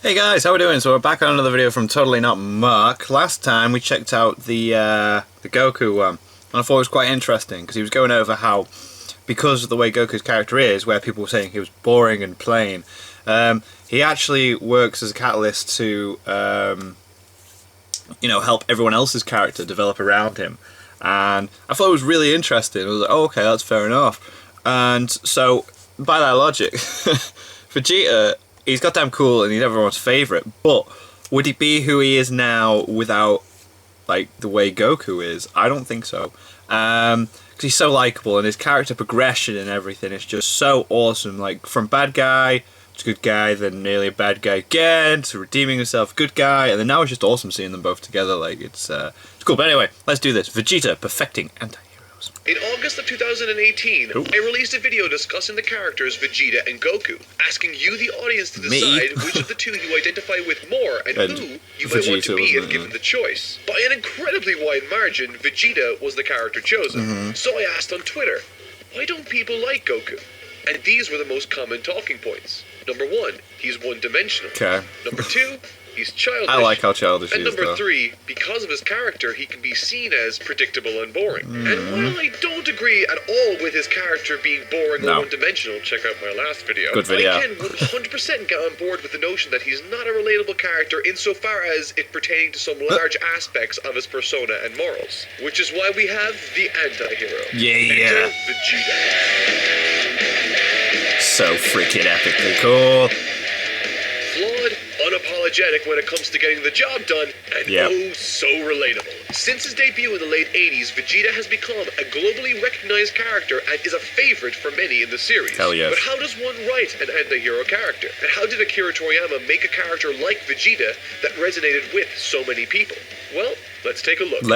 Hey guys, how we doing? So we're back on another video from Totally Not Mark. Last time we checked out the Goku one, and I thought it was quite interesting because he was going over how, because of the way Goku's character is, where people were saying he was boring and plain, he actually works as a catalyst to, help everyone else's character develop around him. And I thought it was really interesting. I was like, oh, okay, that's fair enough. And so, by that logic, Vegeta, he's goddamn cool and he's everyone's favourite, but would he be who he is now without, like, the way Goku is? I don't think so. Because he's so likeable and his character progression and everything is just so awesome. Like, from bad guy to good guy, then nearly a bad guy again, to redeeming himself, good guy, and then now it's just awesome seeing them both together. Like, it's cool. But anyway, let's do this. Vegeta perfecting anti-heroes. In August of 2018, I released a video discussing the characters Vegeta and Goku, asking you, the audience, to decide which of the two you identify with more and who you might want to be if given the choice. By an incredibly wide margin, Vegeta was the character chosen. So I asked on Twitter, why don't people like Goku? And these were the most common talking points. Number 1, he's one-dimensional. Okay. Number 2, he's childish. I like how childish he is, And number though. 3, because of his character, he can be seen as predictable and boring. And while I don't agree at all with his character being boring or one-dimensional, check out my last video. Good video. I can 100% get on board with the notion that he's not a relatable character insofar as it pertaining to some large aspects of his persona and morals. Which is why we have the anti-hero. Yeah. Enter Vegeta. So freaking epically cool. Flawed, unapologetic when it comes to getting the job done, and oh so relatable. Since his debut in the late 80s, Vegeta has become a globally recognized character and is a favorite for many in the series. Hell yes. But how does one write an anti-hero character? And how did Akira Toriyama make a character like Vegeta that resonated with so many people? Well, let's take a look. What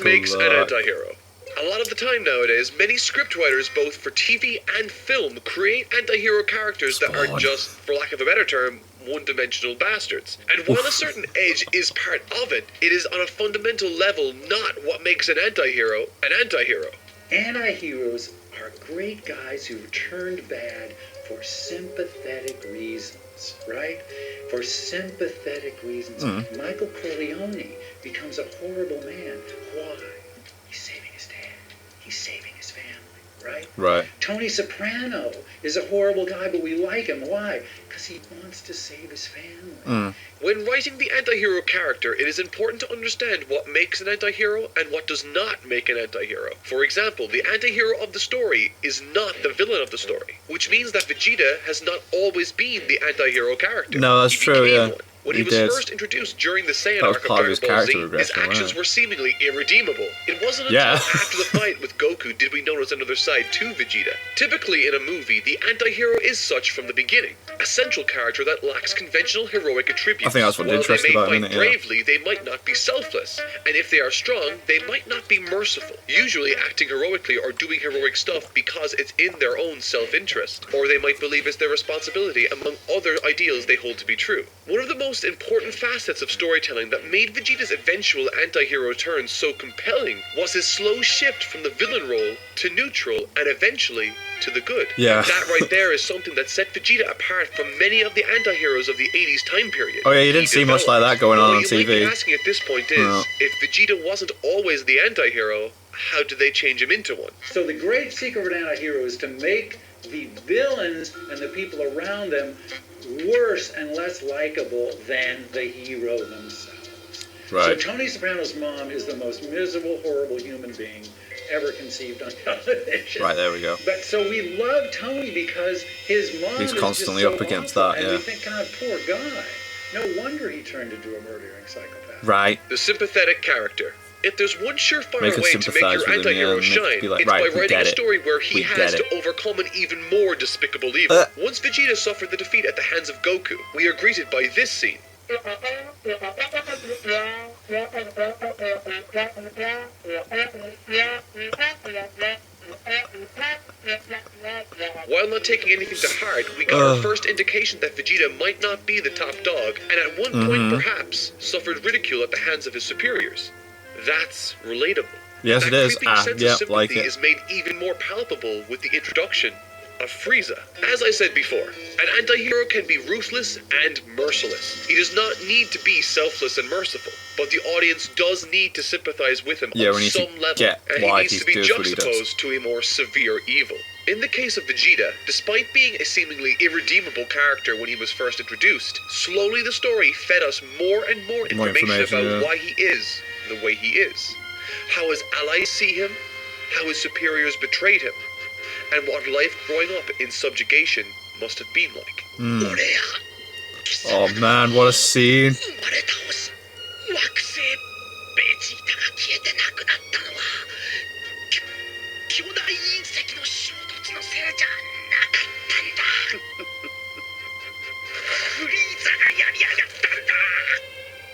makes an anti-hero? A lot of the time nowadays, many scriptwriters, both for TV and film, create anti-hero characters that are just, for lack of a better term, one-dimensional bastards. And while a certain edge is part of it, it is on a fundamental level not what makes an anti-hero an anti-hero. Anti-heroes are great guys who turned bad for sympathetic reasons, right? For sympathetic reasons. Michael Corleone becomes a horrible man. Why? He's saving his dad. He's saving his family, right? Right. Tony Soprano is a horrible guy, but we like him. Why? Because he wants to save his family. When writing the anti-hero character, it is important to understand what makes an anti-hero and what does not make an anti-hero. For example, the anti-hero of the story is not the villain of the story, which means that Vegeta has not always been the anti-hero character. No, that's true, yeah. When he was first introduced during the Saiyan arc of Dragon Ball Z, his actions were seemingly irredeemable. It wasn't until after the fight with Goku did we notice another side to Vegeta. Typically in a movie, the anti-hero is such from the beginning. A central character that lacks conventional heroic attributes. I think that's what interesting about it, While they may fight bravely, they might not be selfless. And if they are strong, they might not be merciful. Usually acting heroically or doing heroic stuff because it's in their own self-interest. Or they might believe it's their responsibility among other ideals they hold to be true. One of the most important facets of storytelling that made Vegeta's eventual anti-hero turn so compelling was his slow shift from the villain role to neutral and eventually to the good. Yeah. That right there is something that set Vegeta apart from many of the anti-heroes of the 80s time period. Oh yeah, you didn't see much like that going on TV. What you might be asking at this point is, if Vegeta wasn't always the anti-hero, how did they change him into one? So the great secret of an anti-hero is to make the villains and the people around them worse and less likable than the hero themselves. Right. So Tony Soprano's mom is the most miserable, horrible human being ever conceived on television. Right, there we go. But so we love Tony because his mom He's is constantly just so up against awful, that, and we think, God, poor guy. No wonder he turned into a murdering psychopath. Right. The sympathetic charter. If there's one surefire Make us way to make sympathise your with him, anti-hero and shine, be like, it's right, by writing a get it. story where he We has get to overcome an even more despicable evil. Once Vegeta suffered the defeat at the hands of Goku, we are greeted by this scene. While not taking anything to heart, we got our first indication that Vegeta might not be the top dog, and at one point perhaps suffered ridicule at the hands of his superiors. That's relatable. Yes, that it is. Creeping sense of sympathy like it. is made even more palpable with the introduction of Frieza. As I said before, an anti-hero can be ruthless and merciless. He does not need to be selfless and merciful, but the audience does need to sympathize with him on some level, and he needs to be juxtaposed to a more severe evil. In the case of Vegeta, despite being a seemingly irredeemable character when he was first introduced, slowly the story fed us more and more information about why he is the way he is, how his allies see him, how his superiors betrayed him, and what life growing up in subjugation must have been like. Oh man, what a scene.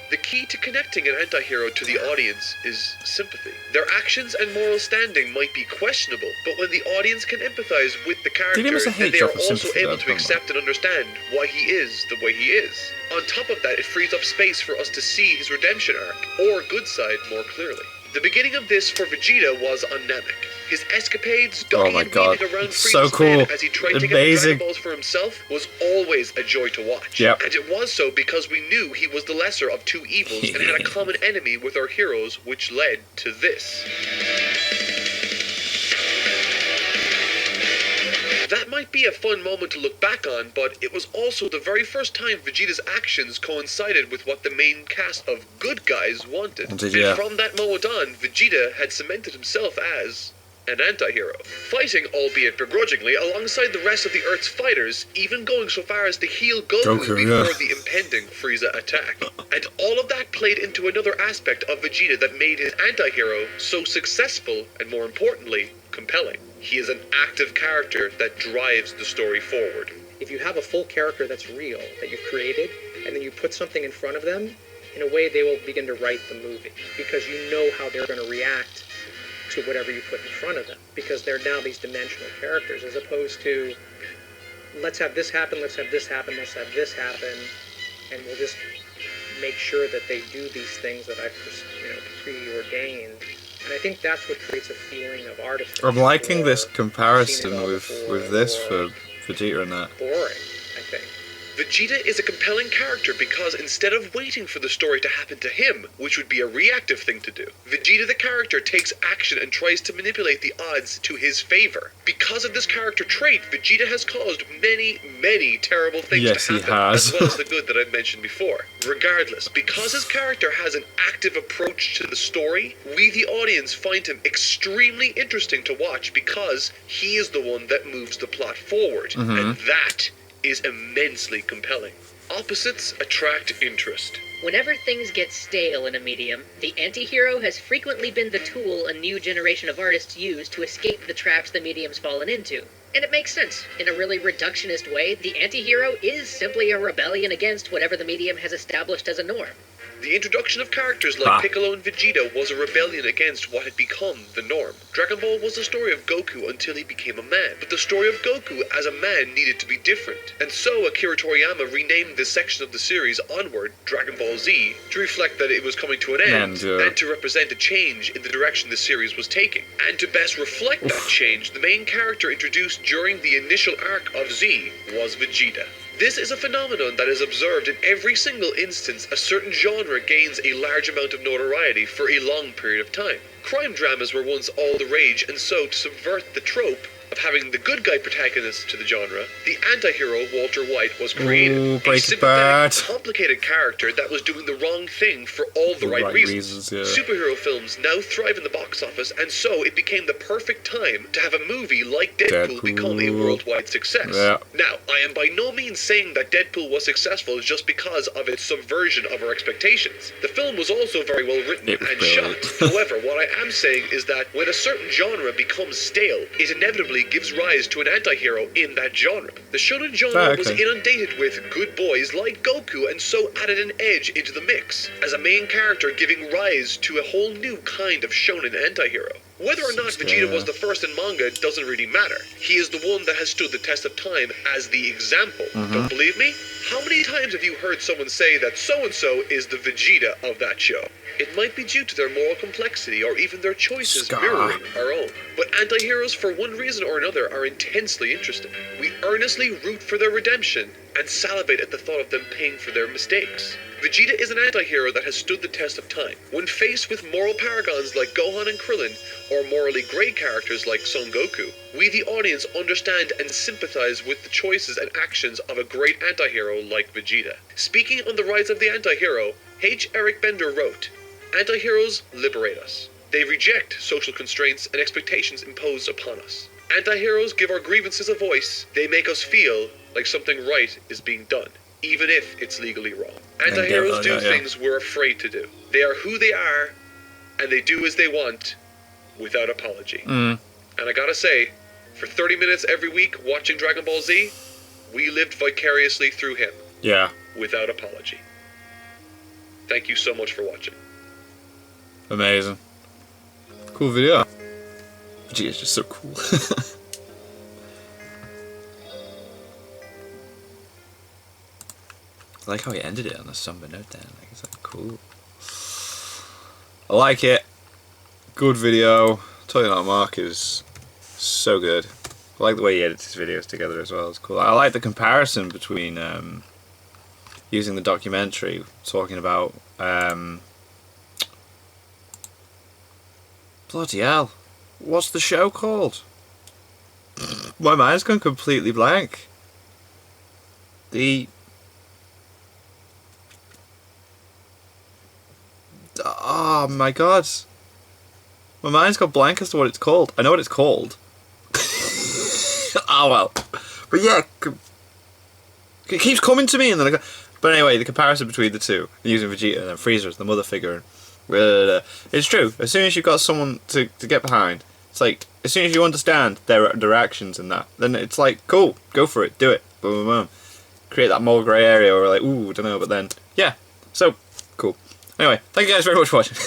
The key to connecting an anti-hero to the audience is sympathy. Their actions and moral standing might be questionable, but when the audience can empathize with the character, then they are also able to accept and understand why he is the way he is. On top of that, it frees up space for us to see his redemption arc, or good side, more clearly. The beginning of this for Vegeta was on Namek. His escapades, ducking and weaving around Frieza's men as he tried to get the Dragon Balls for himself, was always a joy to watch. And it was so because we knew he was the lesser of two evils and had a common enemy with our heroes, which led to this. That might be a fun moment to look back on, but it was also the very first time Vegeta's actions coincided with what the main cast of good guys wanted. And from that moment on, Vegeta had cemented himself as an anti-hero, fighting, albeit begrudgingly, alongside the rest of the Earth's fighters, even going so far as to heal Goku before the impending Frieza attack. And all of that played into another aspect of Vegeta that made his anti-hero so successful and, more importantly, compelling. He is an active character that drives the story forward. If you have a full character that's real, that you've created, and then you put something in front of them, in a way they will begin to write the movie, because you know how they're going to react to whatever you put in front of them, because they're now these dimensional characters, as opposed to, let's have this happen, let's have this happen, let's have this happen, and we'll just make sure that they do these things that I've preordained. And I think that's what creates a feeling of artistry. I'm liking this comparison with this for Vegeta and that. Boring, I think. Vegeta is a compelling character because instead of waiting for the story to happen to him, which would be a reactive thing to do, Vegeta the character takes action and tries to manipulate the odds to his favor. Because of this character trait, Vegeta has caused many, many terrible things to happen, as well as the good that I've mentioned before. Regardless, because his character has an active approach to the story, we the audience find him extremely interesting to watch because he is the one that moves the plot forward, and that is immensely compelling. Opposites attract interest. Whenever things get stale in a medium, the anti-hero has frequently been the tool a new generation of artists use to escape the traps the medium's fallen into. And it makes sense. In a really reductionist way, the anti-hero is simply a rebellion against whatever the medium has established as a norm. The introduction of characters like Piccolo and Vegeta was a rebellion against what had become the norm. Dragon Ball was the story of Goku until he became a man, but the story of Goku as a man needed to be different. And so Akira Toriyama renamed this section of the series Onward, Dragon Ball Z, to reflect that it was coming to an end, and to represent a change in the direction the series was taking. And to best reflect that change, the main character introduced during the initial arc of Z was Vegeta. This is a phenomenon that is observed in every single instance a certain genre gains a large amount of notoriety for a long period of time. Crime dramas were once all the rage, and so to subvert the trope of having the good guy protagonist to the genre, the anti-hero Walter White was created. A sympathetic, complicated character that was doing the wrong thing for all the right reasons. Superhero films now thrive in the box office, and so it became the perfect time to have a movie like Deadpool become a worldwide success. Now, I am by no means saying that Deadpool was successful just because of its subversion of our expectations. The film was also very well written and shot. However, what I am saying is that when a certain genre becomes stale, it inevitably gives rise to an anti-hero in that genre. The shonen genre was inundated with good boys like Goku, and so added an edge into the mix, as a main character giving rise to a whole new kind of shonen anti-hero. Whether or not Vegeta was the first in manga doesn't really matter. He is the one that has stood the test of time as the example. Don't believe me? How many times have you heard someone say that so-and-so is the Vegeta of that show? It might be due to their moral complexity or even their choices mirroring our own. But anti-heroes, for one reason or another, are intensely interesting. We earnestly root for their redemption and salivate at the thought of them paying for their mistakes. Vegeta is an anti-hero that has stood the test of time. When faced with moral paragons like Gohan and Krillin, or morally grey characters like Son Goku, we the audience understand and sympathize with the choices and actions of a great anti-hero like Vegeta. Speaking on the rise of the anti-hero, H. Eric Bender wrote, "Anti-heroes liberate us. They reject social constraints and expectations imposed upon us. Anti-heroes give our grievances a voice. They make us feel like something right is being done, even if it's legally wrong. Anti-heroes do things we're afraid to do. They are who they are, and they do as they want, without apology." And I gotta say, for 30 minutes every week watching Dragon Ball Z, we lived vicariously through him. Yeah. Without apology. Thank you so much for watching. Amazing. Cool video. Vegeta's just so cool. I like how he ended it on a somber note then. Like, it's like, cool. I like it. Good video. Totally Not Mark is so good. I like the way he edits his videos together as well. It's cool. I like the comparison between using the documentary, talking about bloody hell. What's the show called? My mind's gone completely blank. Oh my god. My mind's got blank as to what it's called. I know what it's called. Oh well. But yeah, it keeps coming to me and then I go... But anyway, the comparison between the two, using Vegeta and then Frieza as the mother figure. It's true. As soon as you've got someone to get behind, it's like, as soon as you understand their actions and that, then it's like, cool, go for it, do it. Boom, boom, boom. Create that moral grey area where we're like, ooh, don't know, but then, yeah. So, cool. Anyway, thank you guys very much for watching.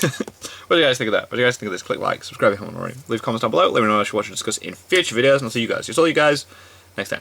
What do you guys think of that? What do you guys think of this? Click like, subscribe if you haven't already. Leave comments down below. Let me know what you should watch and discuss in future videos, and I'll see you guys. Just all you guys next time.